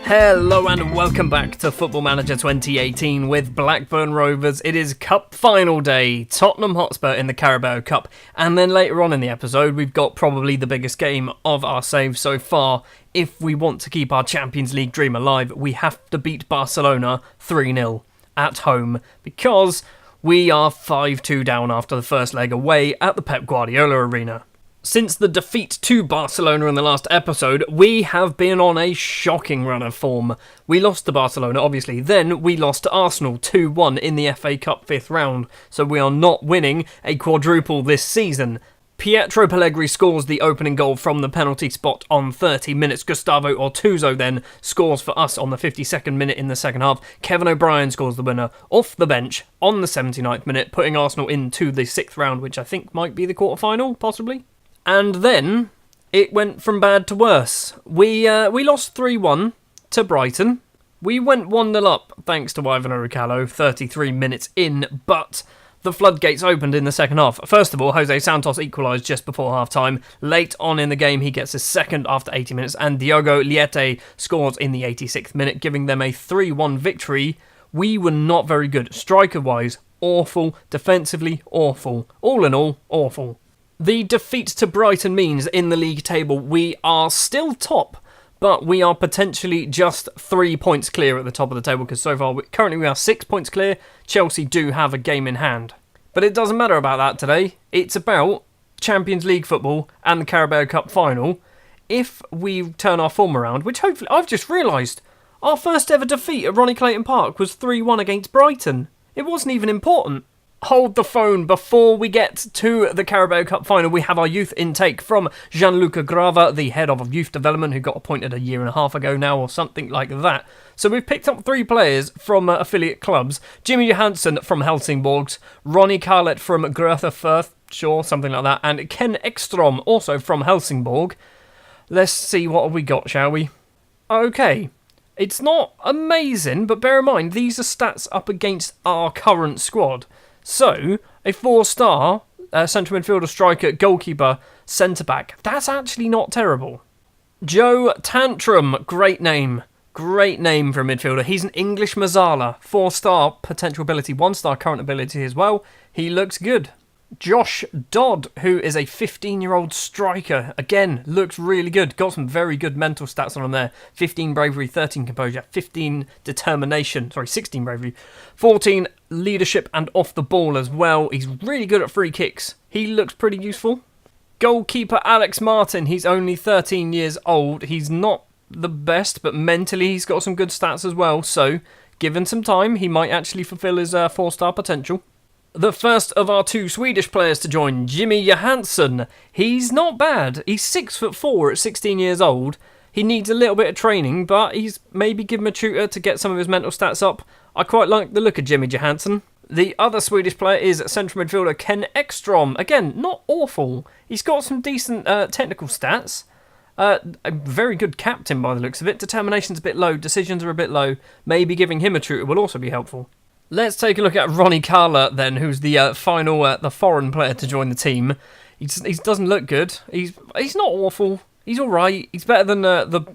Hello and welcome back to Football Manager 2018 with Blackburn Rovers. It is Cup Final Day, Tottenham Hotspur in the Carabao Cup, and then later on in the episode we've got probably the biggest game of our save so far. If we want to keep our Champions League dream alive, we have to beat Barcelona 3-0 at home, because we are 5-2 down after the first leg away at the Pep Guardiola Arena. Since the defeat to Barcelona in the last episode, we have been on a shocking run of form. We lost to Barcelona, obviously, then we lost to Arsenal 2-1 in the FA Cup 5th round, so we are not winning a quadruple this season. Pietro Pellegrini scores the opening goal from the penalty spot on 30 minutes. Gustavo Ortuzzo then scores for us on the 52nd minute in the second half. Kevin O'Brien scores the winner off the bench on the 79th minute, putting Arsenal into the 6th round, which I think might be the quarter-final, possibly. And then it went from bad to worse. We lost 3-1 to Brighton. We went 1-0 up thanks to Ivan Orucalo 33 minutes in, but the floodgates opened in the second half. First of all, Jose Santos equalised just before half-time. Late on in the game, he gets his second after 80 minutes, and Diogo Liete scores in the 86th minute, giving them a 3-1 victory. We were not very good. Striker-wise, awful. Defensively, awful. All in all, awful. The defeat to Brighton means in the league table we are still top, but we are potentially just 3 points clear at the top of the table, because so far, currently we are 6 points clear. Chelsea do have a game in hand. But it doesn't matter about that today. It's about Champions League football and the Carabao Cup final. If we turn our form around, which hopefully, I've just realised, our first ever defeat at Ronnie Clayton Park was 3-1 against Brighton. It wasn't even important. Hold the phone. Before we get to the Carabao Cup final, we have our youth intake from Gianluca Grava, the head of youth development, who got appointed a year and a half ago now, or something like that. So we've picked up 3 players from affiliate clubs. Jimmy Johansson from Helsingborgs, Ronnie Carlet from Gröthe Fürth, sure, something like that, and Ken Ekstrom, also from Helsingborg. Let's see what we got, shall we? Okay. It's not amazing, but bear in mind, these are stats up against our current squad. So, a 4-star central midfielder, striker, goalkeeper, centre-back. That's actually not terrible. Joe Tantrum, great name. Great name for a midfielder. He's an English Mazzala. 4-star potential ability, 1-star current ability as well. He looks good. Josh Dodd, who is a 15-year-old striker, again, looks really good. Got some very good mental stats on him there. 15 bravery, 13 composure, 15 determination, 16 bravery, 14 leadership and off the ball as well. He's really good at free kicks. He looks pretty useful. Goalkeeper Alex Martin, he's only 13 years old. He's not the best, but mentally he's got some good stats as well. So, given some time, he might actually fulfill his 4-star potential. The first of our 2 Swedish players to join, Jimmy Johansson. He's not bad. He's 6'4" at 16 years old. He needs a little bit of training, but he's maybe give him a tutor to get some of his mental stats up. I quite like the look of Jimmy Johansson. The other Swedish player is central midfielder Ken Ekstrom. Again, not awful. He's got some decent technical stats. A very good captain by the looks of it. Determination's a bit low, decisions are a bit low. Maybe giving him a tutor will also be helpful. Let's take a look at Ronnie Carla then, who's the the foreign player to join the team. He doesn't look good. He's not awful. He's all right. He's better than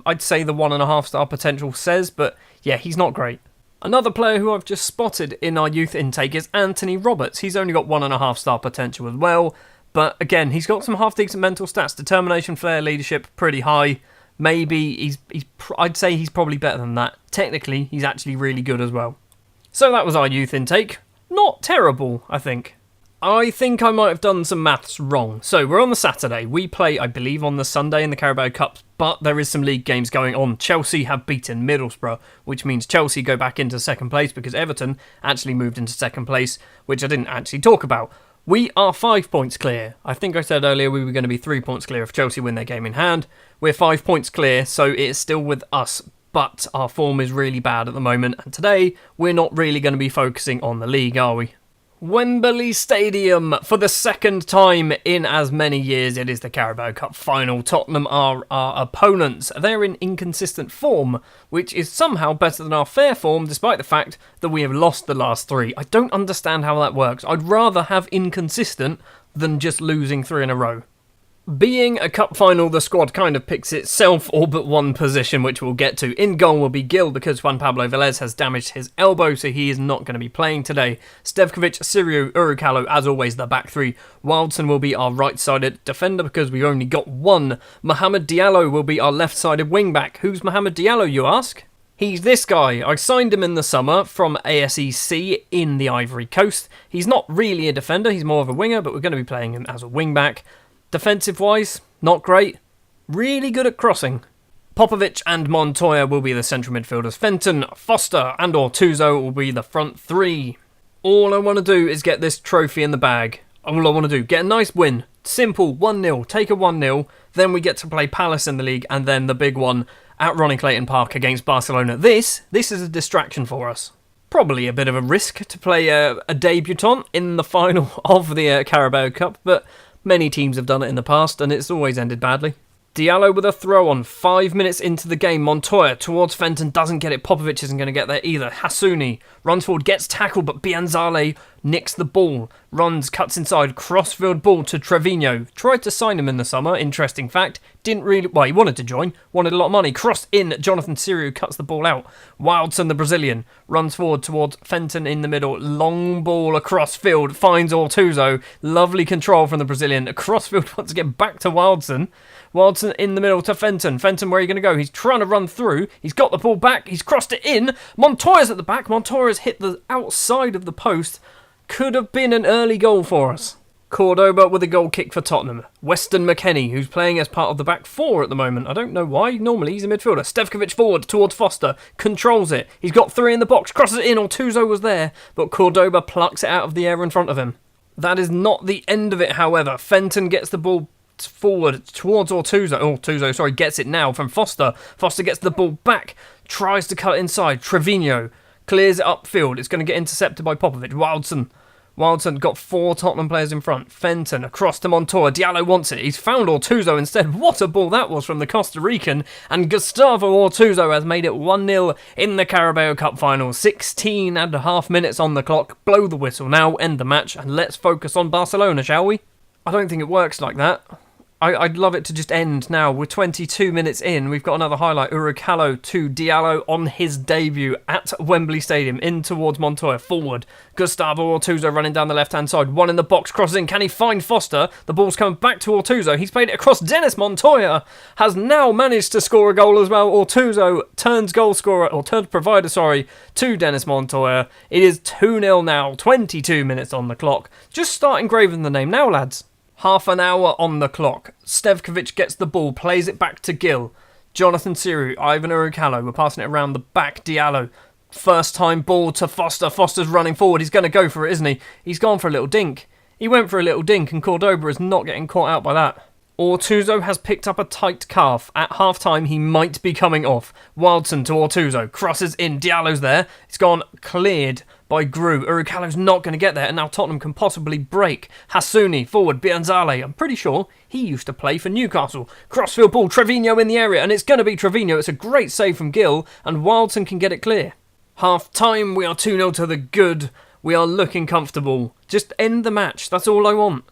I'd say the 1.5-star potential says, but yeah, he's not great. Another player who I've just spotted in our youth intake is Anthony Roberts. He's only got 1.5-star potential as well, but again, he's got some half-decent mental stats. Determination, flair, leadership, pretty high. Maybe I'd say he's probably better than that. Technically, he's actually really good as well. So that was our youth intake. Not terrible, I think. I think I might have done some maths wrong. So we're on the Saturday. We play, I believe, on the Sunday in the Carabao Cup, but there is some league games going on. Chelsea have beaten Middlesbrough, which means Chelsea go back into second place because Everton actually moved into second place, which I didn't actually talk about. We are 5 points clear. I think I said earlier we were going to be 3 points clear if Chelsea win their game in hand. We're 5 points clear, so it's still with us. But our form is really bad at the moment, and today we're not really going to be focusing on the league, are we? Wembley Stadium, for the second time in as many years, it is the Carabao Cup final. Tottenham are our opponents. They're in inconsistent form, which is somehow better than our fair form, despite the fact that we have lost the last 3. I don't understand how that works. I'd rather have inconsistent than just losing 3 in a row. Being a cup final, the squad kind of picks itself all but one position, which we'll get to. In goal will be Gil because Juan Pablo Velez has damaged his elbow, so he is not going to be playing today. Stevkovic, Siriu, Urukalo, as always, the back three. Wildson will be our right-sided defender because we've only got one. Mohamed Diallo will be our left-sided wing-back. Who's Mohamed Diallo, you ask? He's this guy. I signed him in the summer from ASEC in the Ivory Coast. He's not really a defender, he's more of a winger, but we're going to be playing him as a wing-back. Defensive-wise, not great. Really good at crossing. Popovic and Montoya will be the central midfielders. Fenton, Foster and Ortuzzo will be the front three. All I want to do is get this trophy in the bag. All I want to do, get a nice win. Simple, 1-0, take a 1-0. Then we get to play Palace in the league and then the big one at Ronnie Clayton Park against Barcelona. This is a distraction for us. Probably a bit of a risk to play a debutant in the final of the Carabao Cup, but many teams have done it in the past, and it's always ended badly. Diallo with a throw on 5 minutes into the game. Montoya towards Fenton, doesn't get it. Popovic isn't going to get there either. Hassouni runs forward, gets tackled, but Bianzale nicks the ball. Runs, cuts inside, crossfield ball to Trevino. Tried to sign him in the summer, interesting fact. Didn't really, well, he wanted to join, wanted a lot of money. Crossed in, Jonathan Siriu cuts the ball out. Wildson, the Brazilian, runs forward towards Fenton in the middle. Long ball across field, finds Ortuzzo. Lovely control from the Brazilian. Across field, wants to get back to Wildson. Wildson in the middle to Fenton. Fenton, where are you going to go? He's trying to run through. He's got the ball back. He's crossed it in. Montoya's at the back. Montoya's hit the outside of the post. Could have been an early goal for us. Cordoba with a goal kick for Tottenham. Weston McKennie, who's playing as part of the back four at the moment. I don't know why. Normally he's a midfielder. Stevkovic forward towards Foster. Controls it. He's got three in the box. Crosses it in. Ortuzzo was there. But Cordoba plucks it out of the air in front of him. That is not the end of it, however. Fenton gets the ball forward towards Ortuzzo, gets it now from Foster. Foster gets the ball back, tries to cut it inside. Trevino clears it upfield. It's going to get intercepted by Popovic. Wildson got four Tottenham players in front. Fenton across to Montoya. Diallo wants it. He's found Ortuzzo instead. What a ball that was from the Costa Rican. And Gustavo Ortuzzo has made it 1-0 in the Carabao Cup final. 16 and a half minutes on the clock. Blow the whistle now, end the match, and let's focus on Barcelona, shall we? I don't think it works like that. I'd love it to just end now. We're 22 minutes in. We've got another highlight. Urukalo to Diallo on his debut at Wembley Stadium. In towards Montoya. Forward. Gustavo Ortuzzo running down the left-hand side. One in the box. Crosses in. Can he find Foster? The ball's coming back to Ortuzzo. He's played it across. Dennis Montoya has now managed to score a goal as well. Ortuzzo turns provider, to Dennis Montoya. It is 2-0 now. 22 minutes on the clock. Just start engraving the name now, lads. Half an hour on the clock. Stevkovic gets the ball, plays it back to Gil. Jonathan Siriu, Ivan Urukalo. We're passing it around the back. Diallo. First time ball to Foster. Foster's running forward. He's going to go for it, isn't he? He's gone for a little dink. He went for a little dink and Cordoba is not getting caught out by that. Ortuzzo has picked up a tight calf. At half-time, he might be coming off. Wildson to Ortuzzo. Crosses in. Diallo's there. It's gone cleared by Gru. Urukalo's not going to get there, and now Tottenham can possibly break. Hassouni, forward, Bianzale. I'm pretty sure he used to play for Newcastle. Crossfield ball, Trevino in the area, and it's going to be Trevino. It's a great save from Gil, and Wildson can get it clear. Half-time, we are 2-0 to the good. We are looking comfortable. Just end the match, that's all I want.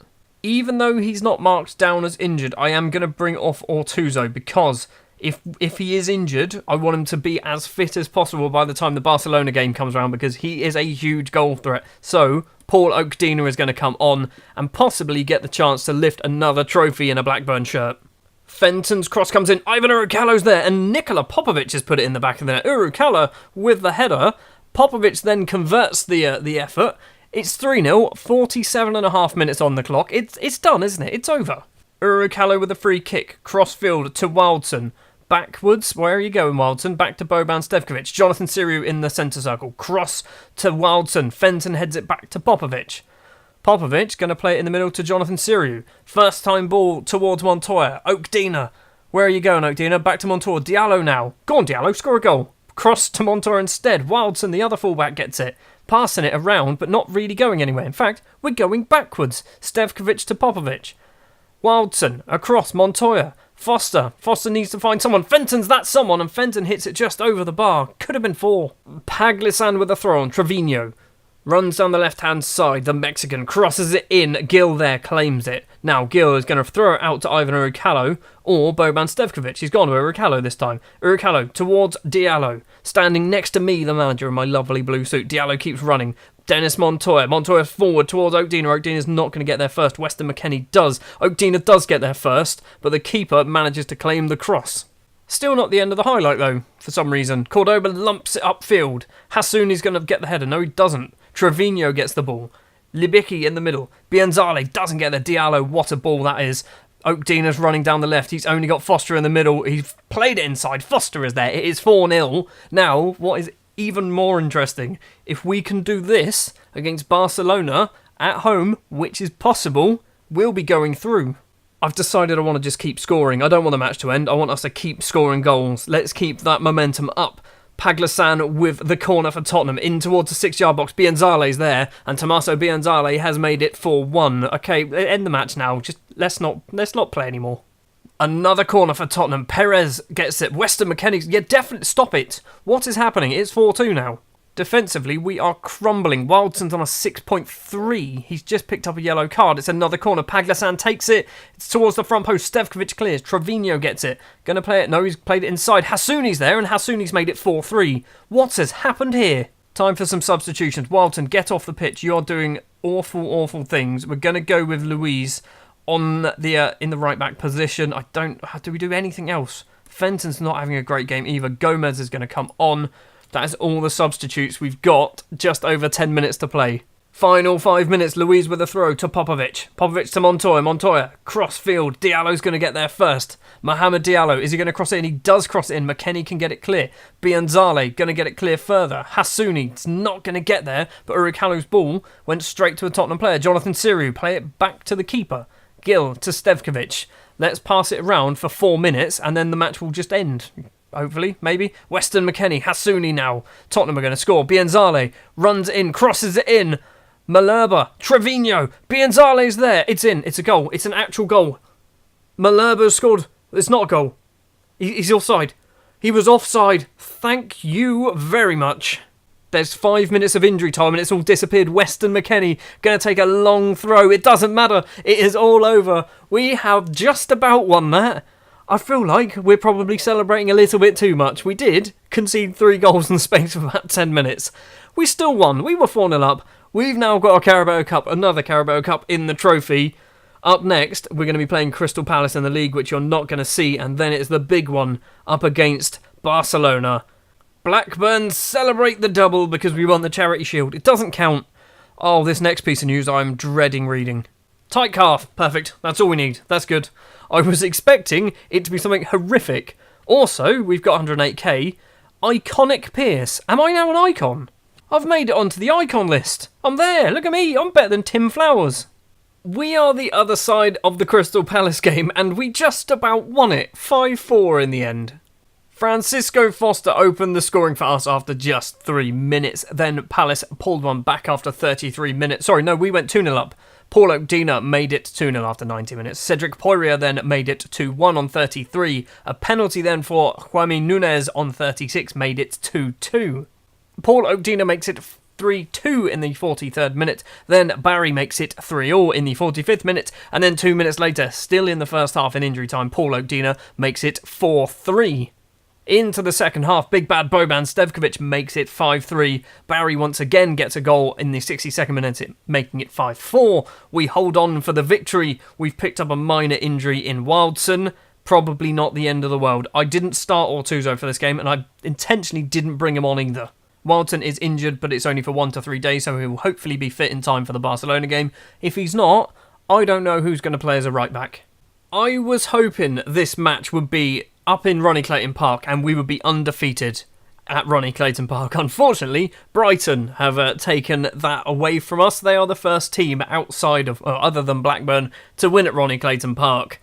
Even though he's not marked down as injured, I am going to bring off Ortuzzo because if he is injured, I want him to be as fit as possible by the time the Barcelona game comes around because he is a huge goal threat. So, Paul Oakdina is going to come on and possibly get the chance to lift another trophy in a Blackburn shirt. Fenton's cross comes in, Ivan Urukalo's there, and Nikola Popovic has put it in the back of the net. Urukalo with the header. Popovic then converts the effort. It's 3-0, 47 and a half minutes on the clock. It's done, isn't it? It's over. Urukalo with a free kick. Crossfield to Wildson. Backwards. Where are you going, Wildson? Back to Boban Stevkovic. Jonathan Siriu in the centre circle. Cross to Wildson. Fenton heads it back to Popovic. Popovic going to play it in the middle to Jonathan Siriu. First time ball towards Montoya. Oakdina. Where are you going, Oakdina? Back to Montoya. Diallo now. Go on, Diallo. Score a goal. Cross to Montoya instead. Wildson, the other fullback, gets it. Passing it around, but not really going anywhere. In fact, we're going backwards. Stevkovic to Popovic. Wildson, across Montoya. Foster needs to find someone. Fenton's that someone, and Fenton hits it just over the bar. Could have been 4. Paglisan with a throw on. Trevino. Runs down the left-hand side, the Mexican crosses it in, Gil there claims it. Now Gil is going to throw it out to Ivan Uricalo or Boban Stevkovic. He's gone to Uricalo this time. Uricalo towards Diallo. Standing next to me, the manager in my lovely blue suit. Diallo keeps running. Dennis Montoya. Montoya forward towards Oakdina. Oakdina's not going to get there first. Weston McKennie does. Oakdina does get there first, but the keeper manages to claim the cross. Still not the end of the highlight though, for some reason. Cordoba lumps it upfield. Hassouni's going to get the header. No, he doesn't. Trevino gets the ball. Libicki in the middle. Bianzale doesn't get the Diallo. What a ball that is. Oakdina's running down the left. He's only got Foster in the middle. He's played it inside. Foster is there. It is 4-0. Now, what is even more interesting, if we can do this against Barcelona at home, which is possible, we'll be going through. I've decided I want to just keep scoring. I don't want the match to end. I want us to keep scoring goals. Let's keep that momentum up. Paglasan with the corner for Tottenham in towards the 6-yard box. Bianzale's there, and Tommaso Bianzale has made it 4-1. Okay, end the match now. Just let's not play anymore. Another corner for Tottenham. Perez gets it. Weston McKennie. Yeah, definitely stop it. What is happening? It's 4-2 now. Defensively, we are crumbling. Wildson's on a 6.3. He's just picked up a yellow card. It's another corner. Paglasan takes it. It's towards the front post. Stevkovic clears. Trevino gets it. Gonna play it. No, he's played it inside. Hassouni's there, and Hassouni's made it 4-3. What has happened here? Time for some substitutions. Wilton, get off the pitch. You're doing awful, awful things. We're gonna go with Luiz on the in the right back position. Do we do anything else? Fenton's not having a great game either. Gomez is going to come on. That is all the substitutes we've got. Just over 10 minutes to play. Final 5 minutes. Luiz with a throw to Popovic. Popovic to Montoya. Montoya cross field. Diallo's going to get there first. Mohamed Diallo, is he going to cross it in? He does cross it in. McKennie can get it clear. Bianzale going to get it clear further. Hassouni's not going to get there, but Uricalo's ball went straight to a Tottenham player. Jonathan Siriu play it back to the keeper. Gil to Stevkovic. Let's pass it around for 4 minutes and then the match will just end. Hopefully, maybe. Weston McKennie, Hassouni now. Tottenham are going to score. Bianzale runs in, crosses it in. Malherbe, Trevino, Bianzale's there. It's in. It's a goal. It's an actual goal. Malherbe scored. It's not a goal. He's offside. He was offside. Thank you very much. There's 5 minutes of injury time and it's all disappeared. Weston McKennie going to take a long throw. It doesn't matter. It is all over. We have just about won that. I feel like we're probably celebrating a little bit too much. We did concede 3 goals in the space of about 10 minutes. We still won. We were 4-0 up. We've now got a Carabao Cup, another Carabao Cup in the trophy. Up next, we're going to be playing Crystal Palace in the league, which you're not going to see. And then it's the big one up against Barcelona. Blackburn celebrate the double because we won the Charity Shield. It doesn't count. Oh, this next piece of news I'm dreading reading. Tight calf. Perfect. That's all we need. That's good. I was expecting it to be something horrific. Also, we've got 108k. Iconic Pierce. Am I now an icon? I've made it onto the icon list. I'm there. Look at me. I'm better than Tim Flowers. We are the other side of the Crystal Palace game, and we just about won it. 5-4 in the end. Francisco Foster opened the scoring for us after just 3 minutes. Then Palace pulled one back after 33 minutes. Sorry, no, we went 2-0 up. Paul Oakdina made it 2-0 after 90 minutes. Cedric Poirier then made it 2-1 on 33. A penalty then for Juanmi Nunez on 36 made it 2-2. Paul Oakdina makes it 3-2 in the 43rd minute. Then Barry makes it 3-0 in the 45th minute. And then 2 minutes later, still in the first half in injury time, Paul Oakdina makes it 4-3. Into the second half, big bad Boban Stevkovic makes it 5-3. Barry once again gets a goal in the 62nd minute, making it 5-4. We hold on for the victory. We've picked up a minor injury in Wilson. Probably not the end of the world. I didn't start Ortuzzo for this game, and I intentionally didn't bring him on either. Wilton is injured, but it's only for 1 to 3 days, so he will hopefully be fit in time for the Barcelona game. If he's not, I don't know who's going to play as a right back. I was hoping this match would be up in Ronnie Clayton Park and we would be undefeated at Ronnie Clayton Park. Unfortunately, Brighton have taken that away from us. They are the first team outside of, other than Blackburn, to win at Ronnie Clayton Park.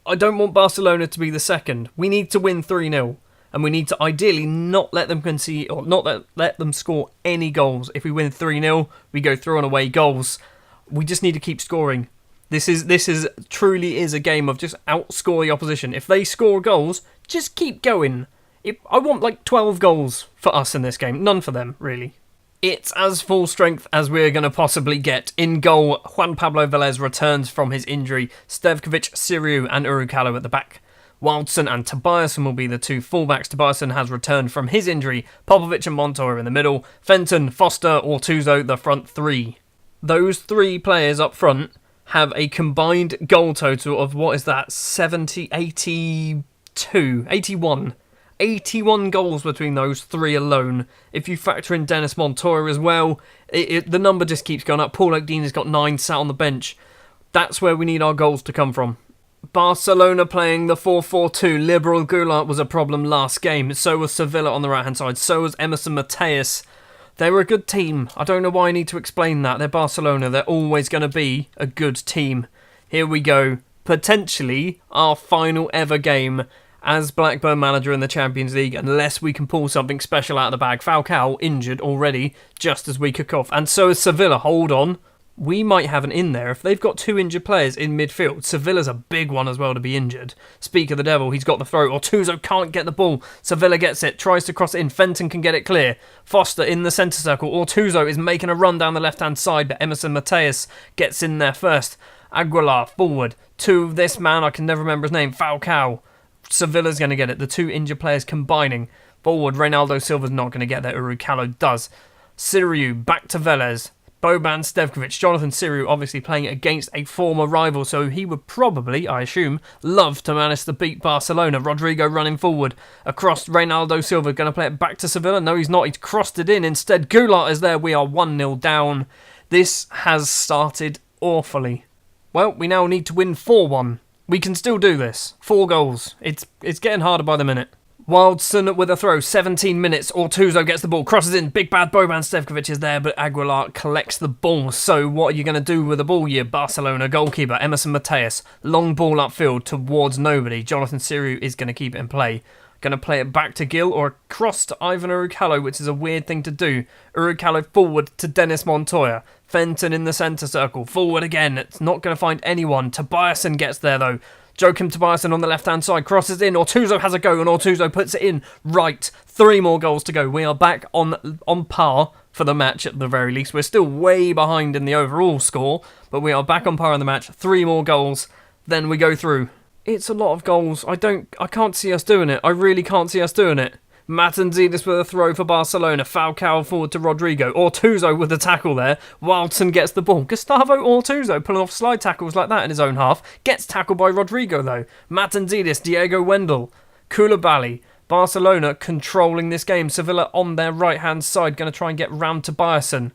I don't want Barcelona to be the second. We need to win 3-0 and we need to ideally not let them concede or not let them score any goals. If we win 3-0, we go through on away goals. We just need to keep scoring. This is truly is a game of just outscore the opposition. If they score goals, just keep going. I want like 12 goals for us in this game. None for them, really. It's as full strength as we're going to possibly get. In goal, Juan Pablo Velez returns from his injury. Stevkovic, Siriu and Urukalo at the back. Wildson and Tobiasen will be the two fullbacks. Tobiasen has returned from his injury. Popovic and Montoya in the middle. Fenton, Foster, Ortuzzo, the front three. Those three players up front have a combined goal total of, what is that, 70, 82, 81. 81 goals between those three alone. If you factor in Dennis Montoya as well, the number just keeps going up. Paul Oakdean has got 9 sat on the bench. That's where we need our goals to come from. Barcelona playing the 4-4-2. Liberal Goulart was a problem last game. So was Sevilla on the right-hand side. So was Emerson Mateus. They were a good team. I don't know why I need to explain that. They're Barcelona. They're always going to be a good team. Here we go. Potentially our final ever game as Blackburn manager in the Champions League, unless we can pull something special out of the bag. Falcao injured already, just as we kick off. And so is Sevilla. Hold on. We might have an in there. If they've got 2 injured players in midfield, Sevilla's a big one as well to be injured. Speak of the devil, he's got the throw. Ortuzzo can't get the ball. Sevilla gets it, tries to cross it in. Fenton can get it clear. Foster in the centre circle. Ortuzzo is making a run down the left-hand side, but Emerson Mateus gets in there first. Aguilar forward to this man, I can never remember his name, Falcao. Sevilla's going to get it. The 2 injured players combining. Forward, Reynaldo Silva's not going to get there. Urukalo does. Siriu back to Velez. Boban Stevkovic, Jonathan Siriu obviously playing against a former rival, so he would probably, I assume, love to manage to beat Barcelona. Rodrigo running forward across. Reynaldo Silva going to play it back to Sevilla. No, he's not. He's crossed it in. Instead, Goulart is there. We are 1-0 down. This has started awfully. Well, we now need to win 4-1. We can still do this. 4 goals. It's getting harder by the minute. Wildson with a throw, 17 minutes. Ortuzzo gets the ball, crosses in. Big bad Boban Stevkovic is there, but Aguilar collects the ball. So what are you going to do with the ball, you Barcelona goalkeeper? Emerson Mateus, long ball upfield towards nobody. Jonathan Siriu is going to keep it in play. Going to play it back to Gil or across to Ivan Urukalo, which is a weird thing to do. Urukalo forward to Dennis Montoya. Fenton in the centre circle. Forward again. It's not going to find anyone. Tobiasen gets there though. Joachim Tobiasen on the left-hand side, crosses in. Ortuzzo has a go, and Ortuzzo puts it in. Right, 3 more goals to go. We are back on par for the match at the very least. We're still way behind in the overall score, but we are back on par in the match. 3 more goals, then we go through. It's a lot of goals. I can't see us doing it. I really can't see us doing it. Matanzidis with a throw for Barcelona. Falcao forward to Rodrigo. Ortuzzo with the tackle there. Wildson gets the ball. Gustavo Ortuzzo pulling off slide tackles like that in his own half. Gets tackled by Rodrigo though. Matanzidis, Diego Wendell, Koulibaly. Barcelona controlling this game. Sevilla on their right-hand side. Going to try and get round Tobiasen.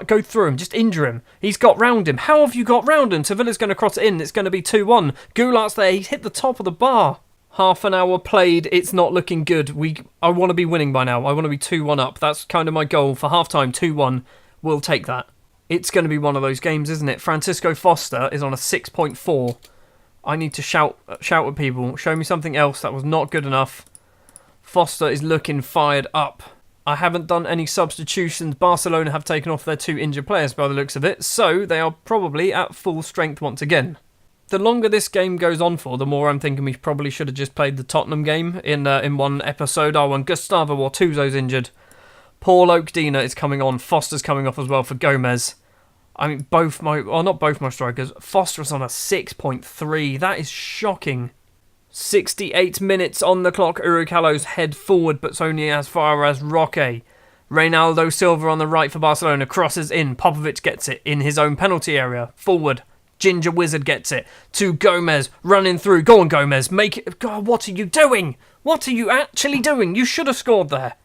Go through him, just injure him. He's got round him. How have you got round him? Sevilla's going to cross it in. It's going to be 2-1. Goulart's there. He's hit the top of the bar. Half an hour played, it's not looking good. I want to be winning by now. I want to be 2-1 up. That's kind of my goal for half-time, 2-1. We'll take that. It's going to be one of those games, isn't it? Francisco Foster is on a 6.4. I need to shout at people. Show me something else. That was not good enough. Foster is looking fired up. I haven't done any substitutions. Barcelona have taken off their 2 injured players by the looks of it, so they are probably at full strength once again. The longer this game goes on for, the more I'm thinking we probably should have just played the Tottenham game in one episode. When Gustavo Ortuzzo's injured. Paul Oakdean is coming on. Foster's coming off as well for Gomez. I mean, not both my strikers. Foster's on a 6.3. That is shocking. 68 minutes on the clock. Urukalo's head forward, but it's only as far as Roque. Reynaldo Silva on the right for Barcelona. Crosses in. Popovic gets it in his own penalty area. Forward. Ginger Wizard gets it to Gomez, running through. Go on, Gomez, make it. God, what are you doing? What are you actually doing? You should have scored there.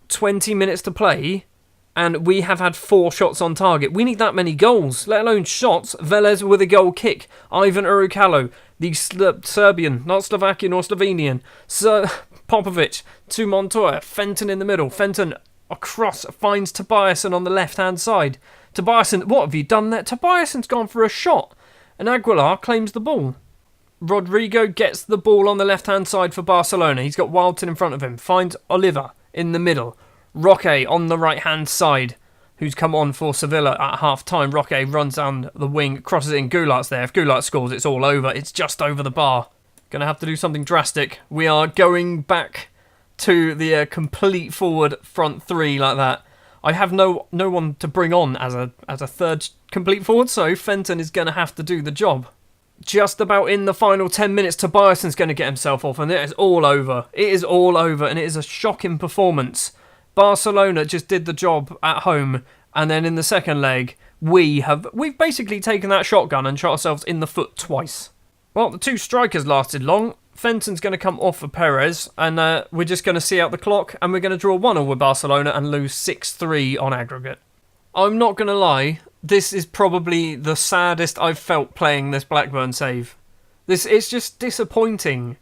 20 minutes to play, and we have had 4 shots on target. We need that many goals, let alone shots. Velez with a goal kick. Ivan Urukalo, the Serbian, not Slovakian or Slovenian. Popovic to Montoya. Fenton in the middle. Fenton across, finds Tobiasen on the left-hand side. Tobiasen, what have you done there? Tobiasen's gone for a shot. And Aguilar claims the ball. Rodrigo gets the ball on the left-hand side for Barcelona. He's got Wildson in front of him. Finds Oliver in the middle. Roque on the right-hand side, who's come on for Sevilla at half-time. Roque runs down the wing, crosses in. Goulart's there. If Goulart scores, it's all over. It's just over the bar. Going to have to do something drastic. We are going back to the complete forward front 3 like that. I have no one to bring on as a third complete forward, so Fenton is going to have to do the job. Just about in the final 10 minutes, Tobiason's going to get himself off, and it is all over. It is all over, and it is a shocking performance. Barcelona just did the job at home, and then in the second leg, we've basically taken that shotgun and shot ourselves in the foot twice. Well, the two strikers lasted long. Fenton's going to come off for Perez, and we're just going to see out the clock, and we're going to draw 1-1 with Barcelona and lose 6-3 on aggregate. I'm not going to lie, this is probably the saddest I've felt playing this Blackburn save. It's just disappointing.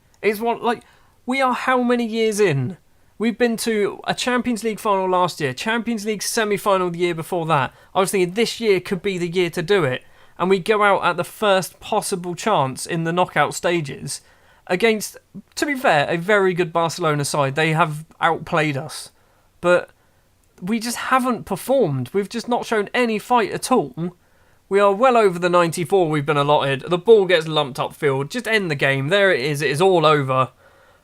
We are how many years in? We've been to a Champions League final last year, Champions League semi-final the year before that. I was thinking this year could be the year to do it, and we go out at the first possible chance in the knockout stages against, to be fair, a very good Barcelona side. They have outplayed us, but we just haven't performed. We've just not shown any fight at all. We are well over the 94 we've been allotted. The ball gets lumped upfield. Just end the game. There it is. It is all over.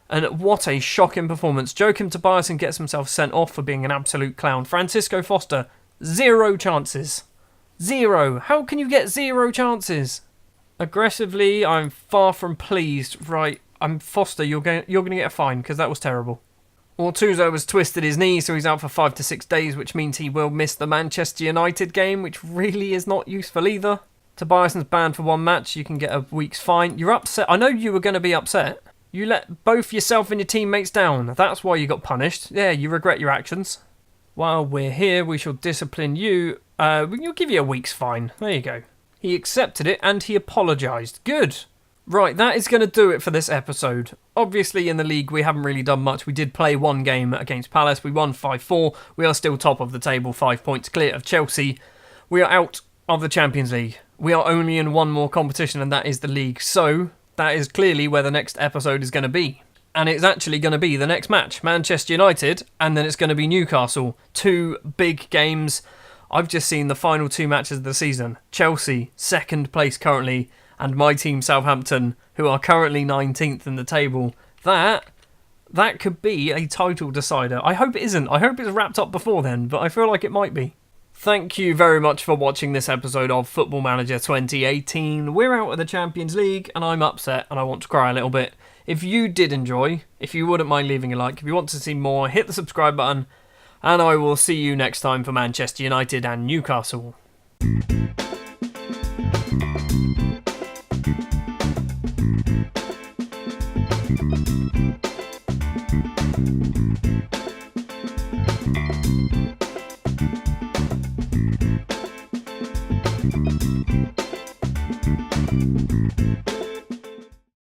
And what a shocking performance. Joachim Tobiasen gets himself sent off for being an absolute clown. Francisco Foster, 0 chances. 0. How can you get 0 chances? Aggressively, I'm far from pleased. Right, I'm Foster. You're going to get a fine because that was terrible. Ortuzzo has twisted his knee, so he's out for 5 to 6 days, which means he will miss the Manchester United game, which really is not useful either. Tobiasen's banned for 1 match. You can get a week's fine. You're upset. I know you were going to be upset. You let both yourself and your teammates down. That's why you got punished. Yeah, you regret your actions. While we're here, we shall discipline you. We'll give you a week's fine. There you go. He accepted it and he apologised. Good. Right, that is going to do it for this episode. Obviously, in the league, we haven't really done much. We did play 1 game against Palace. We won 5-4. We are still top of the table, 5 points clear of Chelsea. We are out of the Champions League. We are only in 1 more competition, and that is the league. So, that is clearly where the next episode is going to be. And it's actually going to be the next match. Manchester United, and then it's going to be Newcastle. 2 big games. I've just seen the final 2 matches of the season. Chelsea, 2nd place currently, and my team Southampton, who are currently 19th in the table. That could be a title decider. I hope it isn't. I hope it's wrapped up before then, but I feel like it might be. Thank you very much for watching this episode of Football Manager 2018. We're out of the Champions League, and I'm upset, and I want to cry a little bit. If you did enjoy, if you wouldn't mind leaving a like, if you want to see more, hit the subscribe button, and I will see you next time for Manchester United and Newcastle.